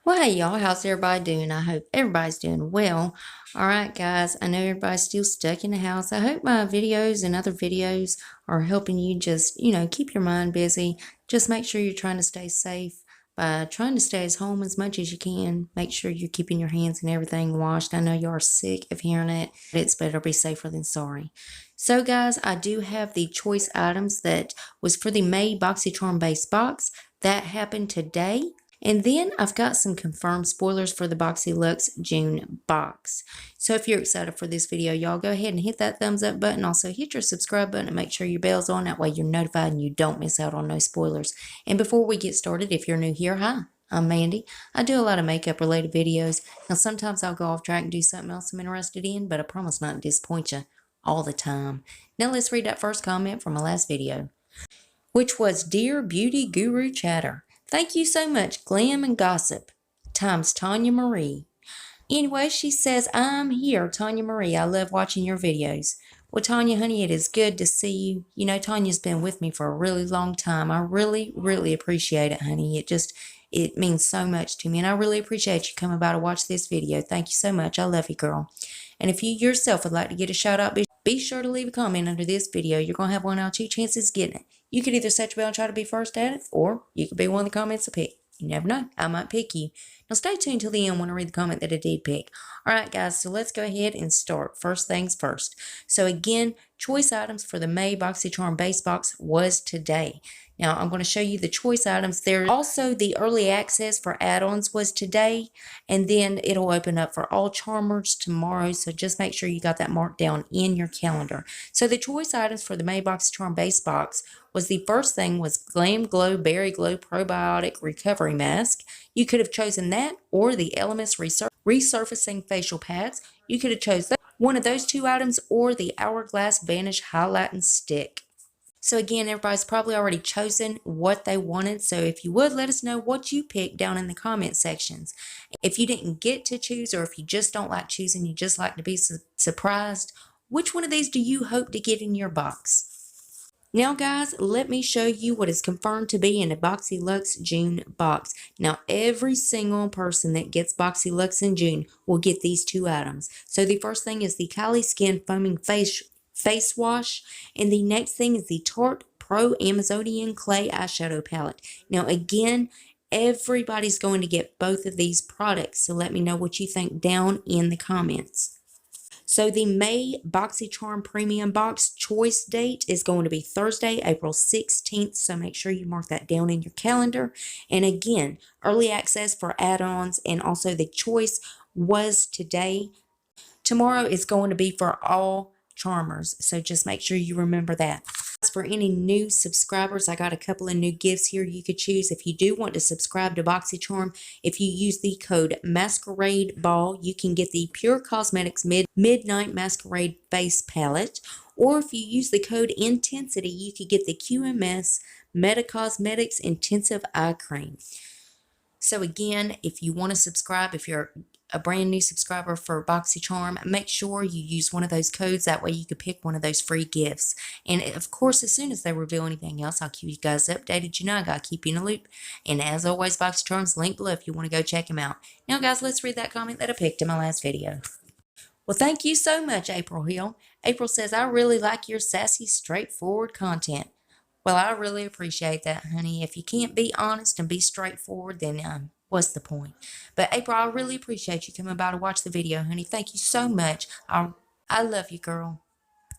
Well, hey y'all, how's everybody doing? I hope everybody's doing well. All right, guys, I know everybody's still stuck in the house. I hope my videos and other videos are helping you just, keep your mind busy. Just make sure you're trying to stay safe by trying to stay at home as much as you can. Make sure you're keeping your hands and everything washed. I know you are sick of hearing it. It's better be safer than sorry. So, guys, I do have the choice items that was for the May BoxyCharm base box. That happened today. And then I've got some confirmed spoilers for the BoxyLuxe June box. So if you're excited for this video, y'all go ahead and hit that thumbs up button. Also hit your subscribe button and make sure your bell's on. That way you're notified and you don't miss out on no spoilers. And before we get started, if you're new here, hi, I'm Mandy. I do a lot of makeup related videos. Now sometimes I'll go off track and do something else I'm interested in, but I promise not to disappoint you all the time. Now let's read that first comment from my last video, which was Dear Beauty Guru Chatter. Thank you so much, Glam and Gossip, times Tanya Marie. Anyway, she says, I'm here, Tanya Marie. I love watching your videos. Well, Tanya, honey, it is good to see you. You know, Tanya's been with me for a really long time. I really, really appreciate it, honey. It means so much to me, and I really appreciate you coming by to watch this video. Thank you so much. I love you, girl. And if you yourself would like to get a shout out, be sure to leave a comment under this video. You're going to have one out of two chances getting it. You could either set your bell and try to be first at it, or you could be one of the comments to pick. You never know. I might pick you. Now stay tuned till the end when I read the comment that I did pick. Alright guys, so let's go ahead and start. First things first. So again, choice items for the May BoxyCharm base box was today. Now I'm going to show you the choice items. There's also the early access for add-ons was today, and then it'll open up for all charmers tomorrow, so just make sure you got that marked down in your calendar. So the choice items for the May BoxyCharm base box was the first thing was Glam Glow Berry Glow Probiotic Recovery Mask. You could have chosen that or the Elements Resurfacing Facial Pads. You could have chosen one of those two items or the Hourglass Vanish Highlighting Stick. So again, everybody's probably already chosen what they wanted. So if you would, let us know what you picked down in the comment sections. If you didn't get to choose, or if you just don't like choosing, you just like to be surprised, which one of these do you hope to get in your box? Now guys, let me show you what is confirmed to be in the BoxyLuxe June box. Now every single person that gets BoxyLuxe in June will get these two items. So the first thing is the Kylie Skin Foaming Face Wash, and the next thing is the Tarte Pro Amazonian Clay Eyeshadow Palette. Now again, everybody's going to get both of these products, so let me know what you think down in the comments. So the May BoxyCharm Premium Box choice date is going to be Thursday, April 16th. So make sure you mark that down in your calendar. And again, early access for add-ons and also the choice was today. Tomorrow is going to be for all charmers. So just make sure you remember that. For any new subscribers, I got a couple of new gifts here you could choose. If you do want to subscribe to BoxyCharm, if you use the code Masquerade Ball, you can get the Pure Cosmetics Midnight Masquerade Face Palette. Or if you use the code Intensity, you could get the QMS Meta Cosmetics Intensive Eye Cream. So again, if you want to subscribe, if you're a brand new subscriber for BoxyCharm, make sure you use one of those codes. That way you could pick one of those free gifts. And of course, as soon as they reveal anything else, I'll keep you guys updated. You know, I got to keep you in the loop. And as always, BoxyCharm's linked below if you want to go check them out. Now guys, let's read that comment that I picked in my last video. Well, thank you so much, April Hill. April says, I really like your sassy, straightforward content. Well, I really appreciate that, honey. If you can't be honest and be straightforward, then what's the point? But April, I really appreciate you coming by to watch the video, honey. Thank you so much. I love you, girl.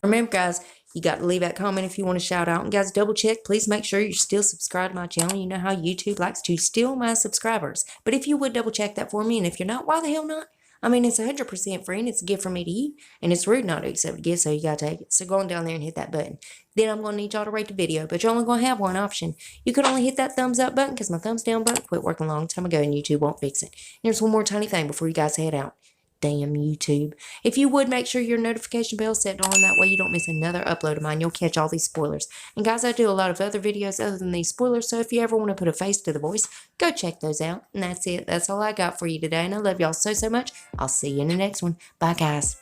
Remember, guys, you got to leave that comment if you want to shout out. And guys, double check. Please make sure you're still subscribed to my channel. You know how YouTube likes to steal my subscribers. But if you would double check that for me, and if you're not, why the hell not? I mean, it's 100% free, and it's a gift from me to you. And it's rude not to accept a gift, so you got to take it. So go on down there and hit that button. Then I'm going to need y'all to rate the video, but you're only going to have one option. You could only hit that thumbs up button because my thumbs down button quit working a long time ago, and YouTube won't fix it. And there's one more tiny thing before you guys head out. Damn YouTube. If you would, make sure your notification bell is set on. That way you don't miss another upload of mine. You'll catch all these spoilers. And guys, I do a lot of other videos other than these spoilers. So if you ever want to put a face to the voice, go check those out. And that's it. That's all I got for you today. And I love y'all so, so much. I'll see you in the next one. Bye, guys.